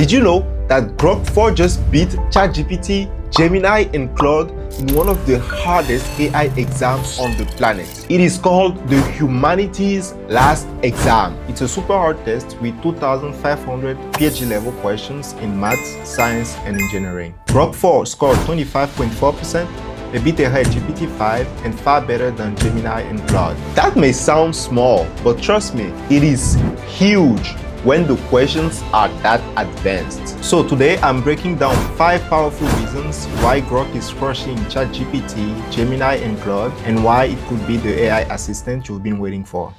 Did you know that Grok 4 just beat ChatGPT, Gemini, and Claude in one of the hardest AI exams on the planet? It is called the Humanities Last Exam. It's a super hard test with 2,500 PhD level questions in maths, science, and engineering. Grok 4 scored 25.4%, a bit ahead GPT-5 and far better than Gemini and Claude. That may sound small, but trust me, it is huge when the questions are that advanced. So today I'm breaking down 5 powerful reasons why Grok is crushing ChatGPT, Gemini, and Claude, and why it could be the AI assistant you've been waiting for.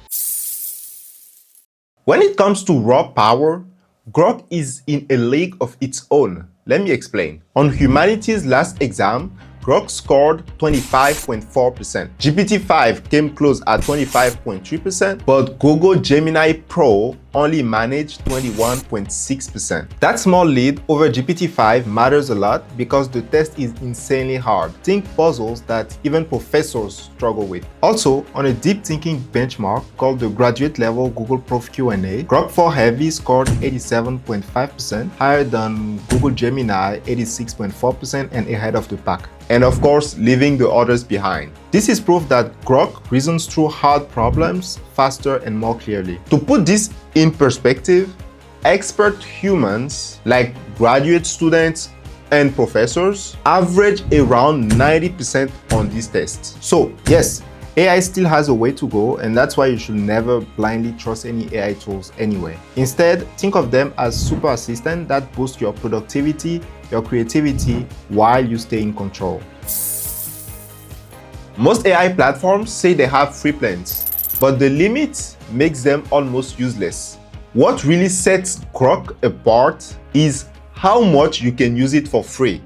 When it comes to raw power, Grok is in a league of its own. Let me explain. On Humanities Last Exam, Grok scored 25.4%. GPT-5 came close at 25.3%, but Google Gemini Pro only managed 21.6%. That small lead over GPT-5 matters a lot because the test is insanely hard. Think puzzles that even professors struggle with. Also, on a deep thinking benchmark called the graduate level Google Prof Q&A, Grok 4 Heavy scored 87.5%, higher than Google Gemini 86.4% and ahead of the pack. And of course, leaving the others behind. This is proof that Grok reasons through hard problems faster and more clearly. To put this in perspective, expert humans like graduate students and professors average around 90% on these tests. So yes, AI still has a way to go, and that's why you should never blindly trust any AI tools anyway. Instead, think of them as super assistants that boost your productivity, your creativity, while you stay in control. Most AI platforms say they have free plans, but the limit makes them almost useless. What really sets Grok apart is how much you can use it for free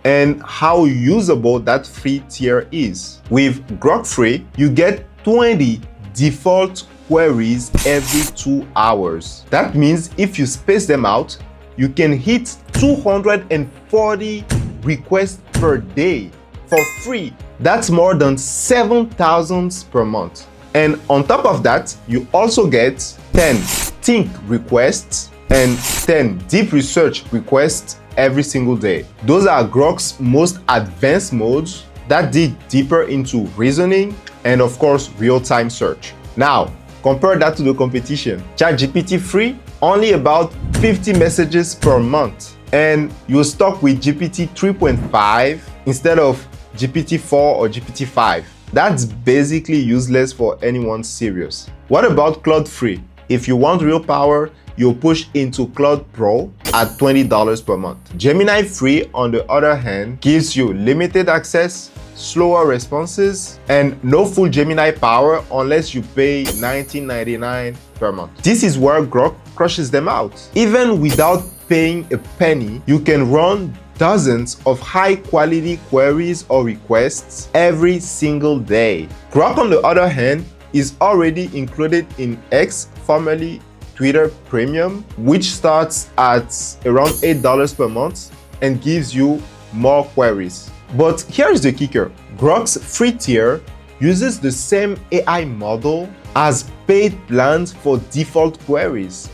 and how usable that free tier is. With Grok Free, you get 20 default queries every 2 hours. That means if you space them out, you can hit 240 requests per day for free. That's more than 7,000 per month. And on top of that, you also get 10 think requests and 10 deep research requests every single day. Those are Grok's most advanced modes that dig deeper into reasoning and of course real-time search. Now, compare that to the competition. ChatGPT free, only about 50 messages per month, and you're stuck with GPT 3.5 instead of GPT-4 or GPT-5. That's basically useless for anyone serious. What about Claude free? If you want real power, you'll push into Claude Pro at $20 per month. Gemini free, on the other hand, gives you limited access, slower responses, and no full Gemini power unless you pay $19.99 per month. This is where Grok crushes them out. Even without paying a penny, you can run dozens of high-quality queries or requests every single day. Grok, on the other hand, is already included in X, formerly Twitter Premium, which starts at around $8 per month and gives you more queries. But here's the kicker. Grok's free tier uses the same AI model as paid plans for default queries.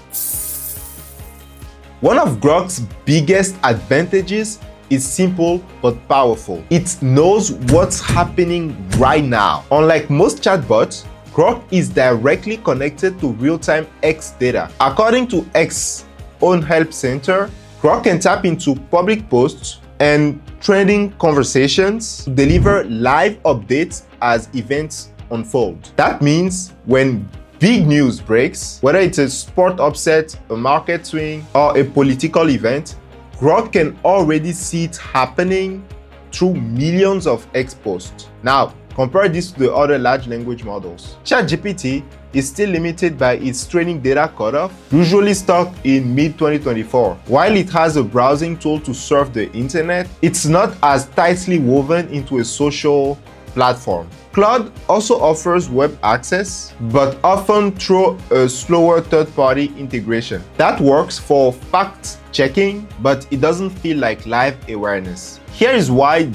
One of Grok's biggest advantages is simple but powerful. It knows what's happening right now. Unlike most chatbots, Grok is directly connected to real-time X data. According to X's own help center, Grok can tap into public posts and trending conversations to deliver live updates as events unfold. That means when big news breaks, whether it's a sport upset, a market swing, or a political event, Grok can already see it happening through millions of X posts. Now, compare this to the other large language models. ChatGPT is still limited by its training data cutoff, usually stuck in mid-2024. While it has a browsing tool to surf the internet, it's not as tightly woven into a social platform. Claude also offers web access, but often through a slower third-party integration. That works for fact-checking, but it doesn't feel like live awareness. Here is why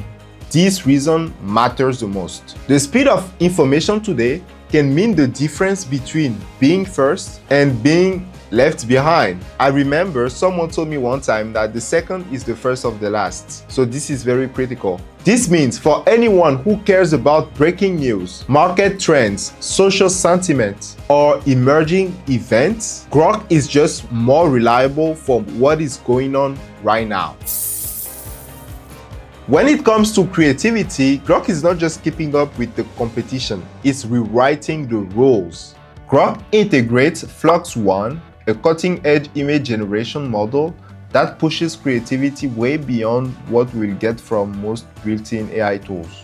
this reason matters the most. The speed of information today can mean the difference between being first and being left behind. I remember someone told me one time that the second is the first of the last. So this is very critical. This means for anyone who cares about breaking news, market trends, social sentiment, or emerging events, Grok is just more reliable for what is going on right now. When it comes to creativity, Grok is not just keeping up with the competition, it's rewriting the rules. Grok integrates Flux One, a cutting-edge image generation model that pushes creativity way beyond what we'll get from most built-in AI tools.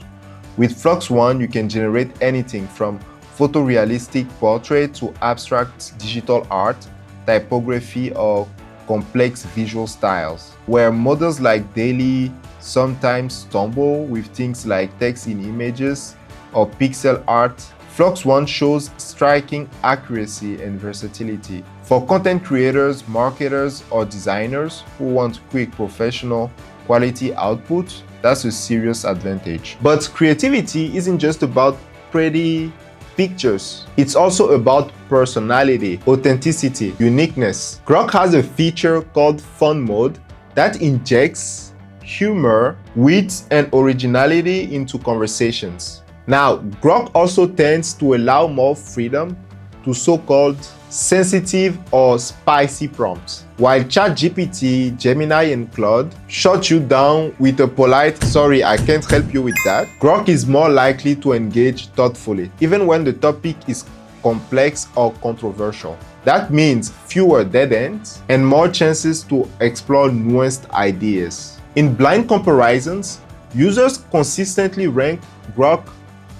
With Flux One, you can generate anything from photorealistic portrait to abstract digital art, typography, or complex visual styles. Where models like DALL-E sometimes stumble with things like text in images or pixel art, Flux One shows striking accuracy and versatility. For content creators, marketers, or designers who want quick, professional, quality output, that's a serious advantage. But creativity isn't just about pretty pictures. It's also about personality, authenticity, uniqueness. Grok has a feature called Fun Mode that injects humor, wit, and originality into conversations. Now, Grok also tends to allow more freedom to so-called sensitive or spicy prompts. While ChatGPT, Gemini, and Claude shut you down with a polite, "Sorry, I can't help you with that," Grok is more likely to engage thoughtfully, even when the topic is complex or controversial. That means fewer dead ends and more chances to explore nuanced ideas. In blind comparisons, users consistently rank Grok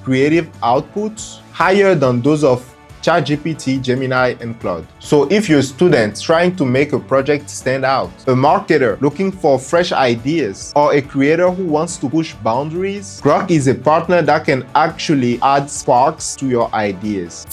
creative outputs higher than those of ChatGPT, Gemini, and Claude. So if you're a student trying to make a project stand out, a marketer looking for fresh ideas, or a creator who wants to push boundaries, Grok is a partner that can actually add sparks to your ideas.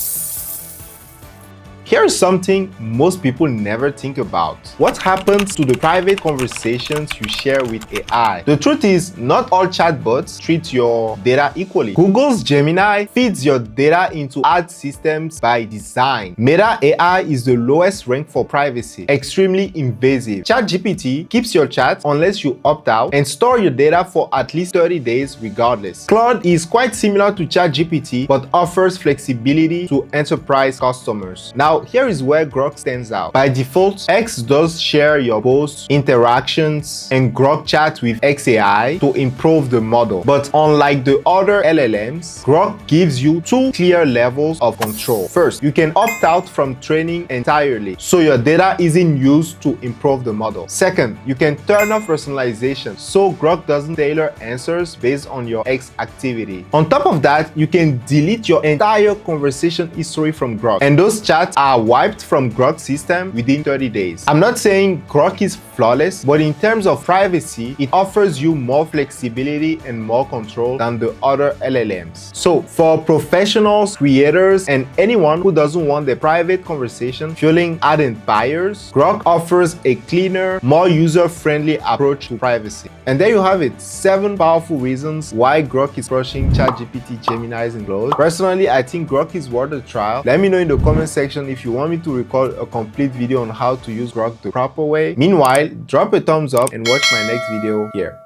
Here's something most people never think about. What happens to the private conversations you share with AI? The truth is, not all chatbots treat your data equally. Google's Gemini feeds your data into ad systems by design. Meta AI is the lowest rank for privacy, extremely invasive. ChatGPT keeps your chat unless you opt out and store your data for at least 30 days regardless. Claude is quite similar to ChatGPT but offers flexibility to enterprise customers. Now, here is where Grok stands out. By default, X does share your posts, interactions, and Grok chats with XAI to improve the model. But unlike the other LLMs, Grok gives you two clear levels of control. First, you can opt out from training entirely, so your data isn't used to improve the model. Second, you can turn off personalization, so Grok doesn't tailor answers based on your X activity. On top of that, you can delete your entire conversation history from Grok, and those chats are wiped from Grok's system within 30 days. I'm not saying Grok is flawless, but in terms of privacy, it offers you more flexibility and more control than the other LLMs. So for professionals, creators, and anyone who doesn't want their private conversation fueling ardent buyers, Grok offers a cleaner, more user-friendly approach to privacy. And there you have it, 7 powerful reasons why Grok is crushing ChatGPT, Gemini's, and Claude. Personally, I think Grok is worth a trial. Let me know in the comment section if you want me to record a complete video on how to use Grok the proper way. Meanwhile, drop a thumbs up and watch my next video here.